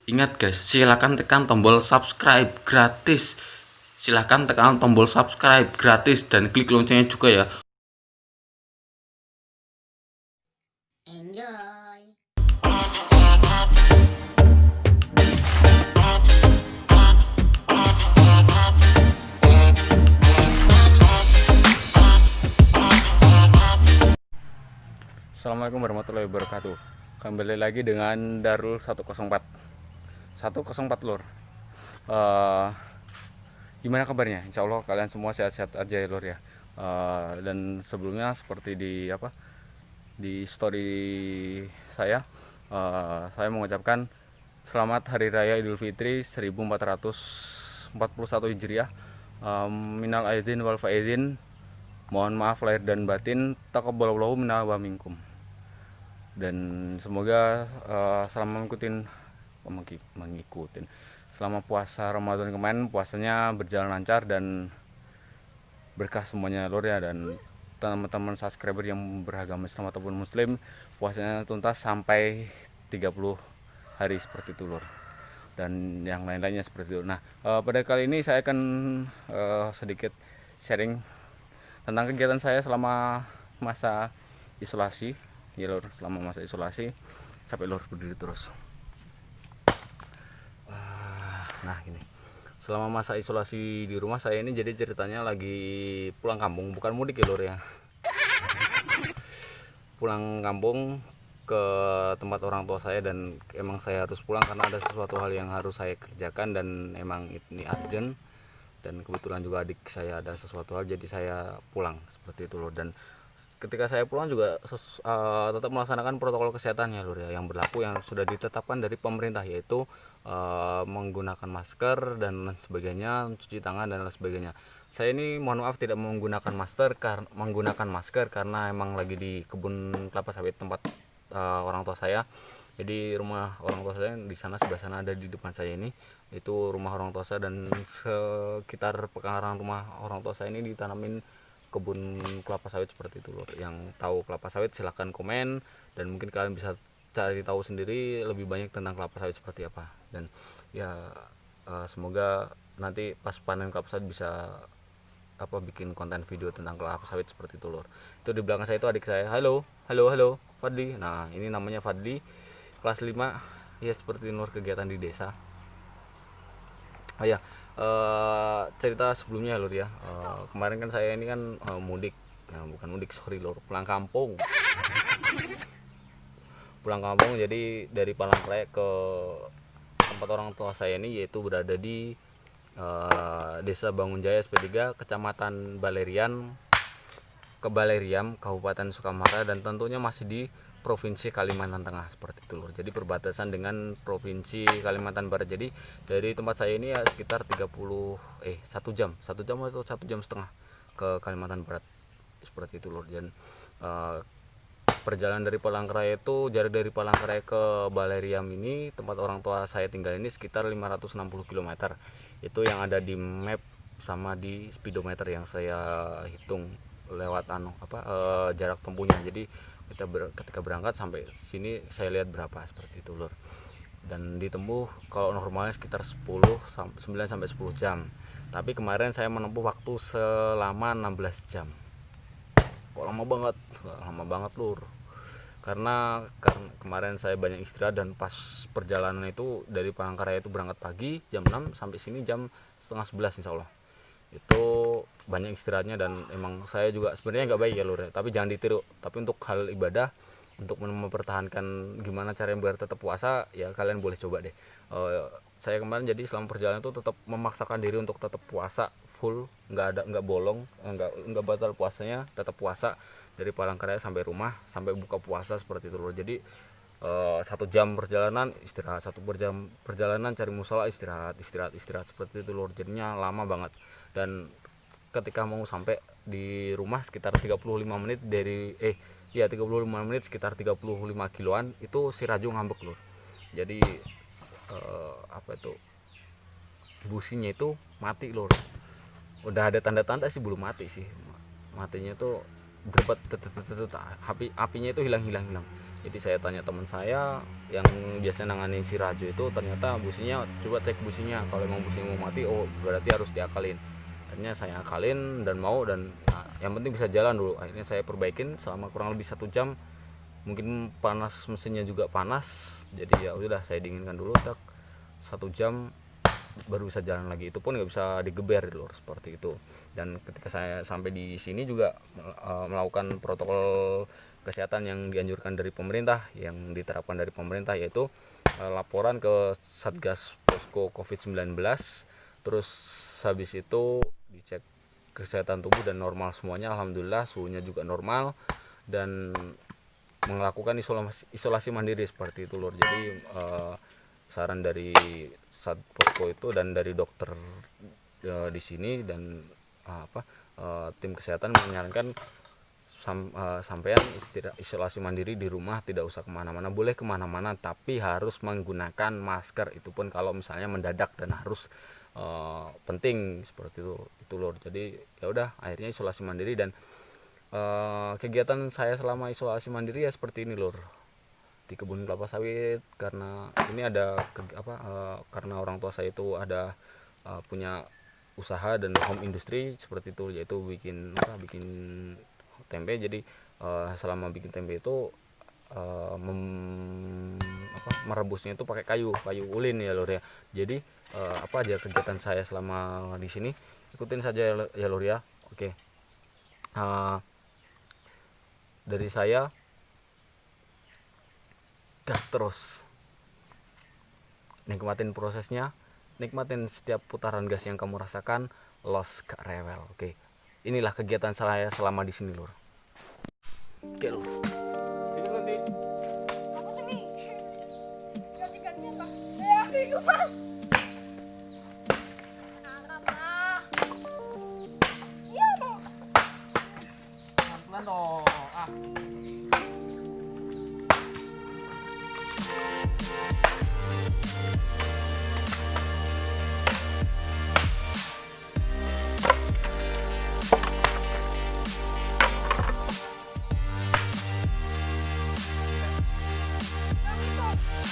Ingat guys, silahkan tekan tombol subscribe gratis. Silahkan tekan tombol subscribe gratis dan klik loncengnya juga ya. Enjoy. Assalamualaikum warahmatullahi wabarakatuh. Kembali lagi dengan Darul 104 Lur. Gimana kabarnya? Insya Allah kalian semua sehat-sehat aja ya Lur ya. Dan sebelumnya seperti di story saya mengucapkan selamat Hari Raya Idul Fitri 1441 Hijriah. Minal aidin wal faizin. Mohon maaf lahir dan batin. Taqabbalallahu minna wa minkum. Dan semoga selama mengikutin selama puasa Ramadan kemarin, puasanya berjalan lancar dan berkah semuanya Lur ya. Dan teman-teman subscriber yang beragama Islam ataupun Muslim, puasanya tuntas sampai 30 hari seperti itu Lur, dan yang lain-lainnya seperti itu. Nah, pada kali ini saya akan sedikit sharing tentang kegiatan saya selama masa isolasi ya Lur. Selama masa isolasi sampai Lur berdiri terus. Nah gini, selama masa isolasi di rumah saya ini, jadi ceritanya lagi pulang kampung, bukan mudik ya Lur ya. Pulang kampung ke tempat orang tua saya, dan emang saya harus pulang karena ada sesuatu hal yang harus saya kerjakan dan emang ini urgent. Dan kebetulan juga adik saya ada sesuatu hal, jadi saya pulang seperti itu Lur. Dan ketika saya pulang juga tetap melaksanakan protokol kesehatan ya Lur ya, yang berlaku, yang sudah ditetapkan dari pemerintah, yaitu menggunakan masker dan lain sebagainya, mencuci tangan dan lain sebagainya. Saya ini mohon maaf tidak menggunakan masker karena emang lagi di kebun kelapa sawit tempat orang tua saya. Jadi rumah orang tua saya di sana, sebelah sana ada di depan saya ini, itu rumah orang tua saya, dan sekitar pekarangan rumah orang tua saya ini ditanamin kebun kelapa sawit seperti itu Lur. Yang tahu kelapa sawit silahkan komen, dan mungkin kalian bisa cari tahu sendiri lebih banyak tentang kelapa sawit seperti apa. Dan ya semoga nanti pas panen kelapa sawit bisa bikin konten video tentang kelapa sawit seperti itu Lur. Itu di belakang saya itu adik saya. Halo Fadli. Nah, ini namanya Fadli, kelas 5 ya, seperti Lur, kegiatan di desa. Oh ya, cerita sebelumnya Lur ya. Kemarin kan saya ini kan mudik, bukan mudik, sorry Lur, pulang kampung. Jadi dari Palangkaraya ke tempat orang tua saya ini, yaitu berada di Desa Bangunjaya SP3, Kecamatan Balerian, Kabupaten Sukamara, dan tentunya masih di Provinsi Kalimantan Tengah seperti itu Lur. Jadi perbatasan dengan Provinsi Kalimantan Barat. Jadi dari tempat saya ini ya sekitar 1 jam atau 1,5 jam ke Kalimantan Barat seperti itu Lur. Dan perjalanan dari Palangkaraya itu, jarak dari Palangkaraya ke Baleriam ini, tempat orang tua saya tinggal ini, sekitar 560 km. Itu yang ada di map sama di speedometer yang saya hitung lewat jarak tempuhnya. Jadi ketika berangkat sampai sini saya lihat berapa seperti itu Lur. Dan ditempuh kalau normalnya sekitar 9 sampai 10 jam. Tapi kemarin saya menempuh waktu selama 16 jam. Kok lama banget Lur. Karena kemarin saya banyak istirahat, dan pas perjalanan itu dari Palangkaraya itu berangkat pagi jam 6 sampai sini jam setengah 11 insya Allah. Itu banyak istirahatnya, dan emang saya juga sebenarnya nggak baik ya Lur, tapi jangan ditiru. Tapi untuk hal ibadah, untuk mempertahankan gimana cara biar tetap puasa, ya kalian boleh coba deh. Saya kemarin jadi selama perjalanan itu tetap memaksakan diri untuk tetap puasa full, nggak bolong, nggak batal puasanya, tetap puasa dari Palangkaraya sampai rumah, sampai buka puasa seperti itu Lur. Jadi 1 jam perjalanan istirahat, 1 jam perjalanan cari musola, istirahat seperti itu Lur. Jadinya lama banget. Dan ketika mau sampai di rumah sekitar 35 menit dari 35 menit, sekitar 35 kiloan, itu si Raju ngambek Lur. Jadi businya itu mati Lur. Udah ada tanda-tanda sih belum mati sih, matinya itu berdebat, apinya itu hilang. Jadi saya tanya teman saya yang biasanya nanganin si Rajo itu, ternyata businya, coba cek businya, kalau emang businya mau mati, oh berarti harus diakalin. Akhirnya saya akalin dan nah, yang penting bisa jalan dulu. Akhirnya saya perbaikin selama kurang lebih 1 jam. Mungkin panas, mesinnya juga panas, jadi ya udah saya dinginkan dulu, 1 jam baru bisa jalan lagi. Itu pun nggak bisa digeber di luar seperti itu. Dan ketika saya sampai di sini juga melakukan protokol kesehatan yang dianjurkan dari pemerintah, yang diterapkan dari pemerintah, yaitu laporan ke Satgas Posko COVID-19. Terus habis itu dicek kesehatan tubuh dan normal semuanya, alhamdulillah suhunya juga normal, dan melakukan isolasi mandiri seperti itu, Lur. Jadi saran dari Posko itu dan dari dokter di sini dan tim kesehatan menyarankan sampean isolasi mandiri di rumah, tidak usah kemana-mana. Boleh kemana-mana tapi harus menggunakan masker, itu pun kalau misalnya mendadak dan harus penting seperti itu Lur. Jadi ya udah, akhirnya isolasi mandiri. Dan kegiatan saya selama isolasi mandiri ya seperti ini Lur, di kebun kelapa sawit. Karena ini ada karena orang tua saya itu ada punya usaha dan home industry seperti itu, yaitu bikin tempe. Jadi selama bikin tempe itu merebusnya itu pakai kayu ulin ya Lur ya. Jadi apa aja kegiatan saya selama di sini, ikutin saja ya Lur ya. Oke. Dari saya, gas terus, nikmatin prosesnya, nikmatin setiap putaran gas yang kamu rasakan, los gak rewel. Oke, inilah kegiatan saya selama di sini Lur. Oke Lur. Ini nanti. Apa sih Mi? Ganti-ganti apa? Aku mas. Nah. Iya mau. Pelan dong.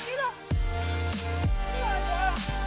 Ini loh. Ini loh ada.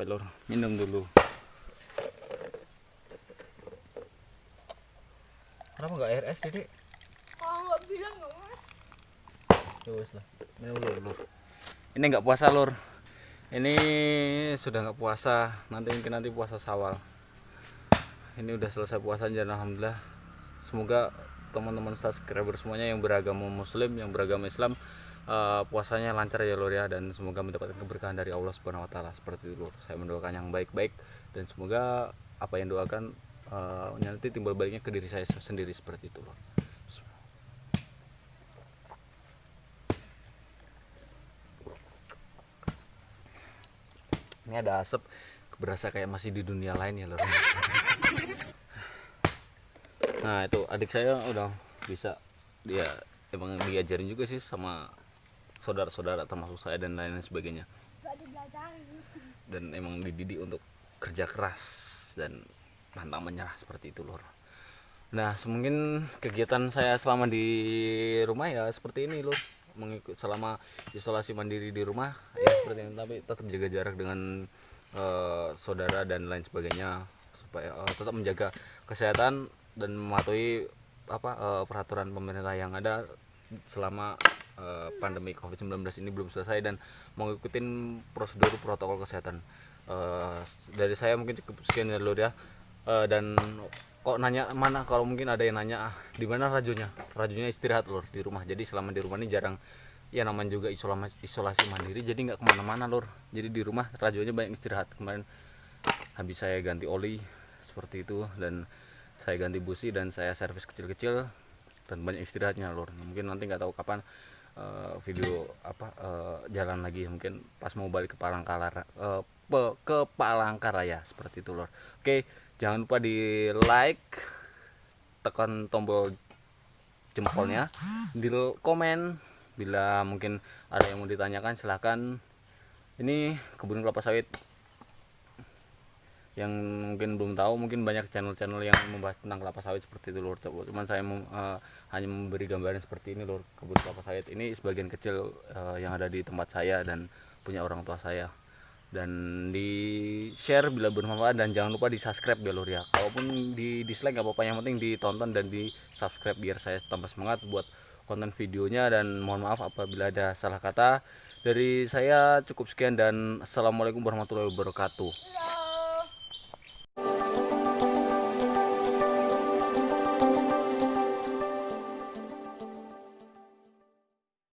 lur, minum dulu. Kenapa nggak air es, Dede? Kalau nggak bilang nggak mau. Terus lah, minum dulu lur. Ini nggak puasa lur. Ini sudah nggak puasa, nanti puasa Syawal. Ini udah selesai puasa dan alhamdulillah. Semoga teman-teman subscriber semuanya yang beragama Muslim, yang beragama Islam, puasanya lancar ya lur ya, dan semoga mendapatkan keberkahan dari Allah Subhanahu Wa Taala. Seperti itu lur. Saya mendoakan yang baik-baik dan semoga apa yang doakan nanti timbal baliknya ke diri saya sendiri seperti itu lur. Ini ada asap, berasa kayak masih di dunia lain ya lur. Nah itu adik saya udah bisa, dia emang diajarin juga sih sama saudara-saudara termasuk saya dan lain-lain sebagainya, Nggak dibelajarin. dan emang dididik untuk kerja keras dan pantang menyerah seperti itu lur. Nah mungkin kegiatan saya selama di rumah ya seperti ini lur, mengikut selama isolasi mandiri di rumah ya seperti ini, tapi tetap jaga jarak dengan saudara dan lain sebagainya supaya tetap menjaga kesehatan dan mematuhi peraturan pemerintah yang ada selama pandemi COVID-19 ini belum selesai, dan mengikuti prosedur protokol kesehatan. Dari saya mungkin cukup sekian ya lur ya. Dan kok nanya mana, kalau mungkin ada yang nanya di mana rajonya istirahat lur di rumah. Jadi selama di rumah ini jarang ya, namanya juga isolasi mandiri, jadi nggak kemana-mana lur. Jadi di rumah rajonya banyak istirahat. Kemarin habis saya ganti oli seperti itu, dan saya ganti busi dan saya servis kecil-kecil dan banyak istirahatnya lur. Mungkin nanti nggak tahu kapan video jalan lagi, mungkin pas mau balik ke Palangkaraya seperti itu lur. Oke, jangan lupa di like, tekan tombol jempolnya, di komen bila mungkin ada yang mau ditanyakan silahkan. Ini kebun kelapa sawit yang mungkin belum tahu, mungkin banyak channel-channel yang membahas tentang kelapa sawit seperti itu lur. Cuman saya hanya memberi gambaran seperti ini lur. Kebun kelapa sawit ini sebagian kecil yang ada di tempat saya dan punya orang tua saya, dan di share bila bermanfaat, dan jangan lupa di subscribe ya lur ya. Kalaupun di dislike nggak apa-apa, yang penting ditonton dan di subscribe biar saya tambah semangat buat konten videonya. Dan mohon maaf apabila ada salah kata. Dari saya cukup sekian dan assalamualaikum warahmatullahi wabarakatuh.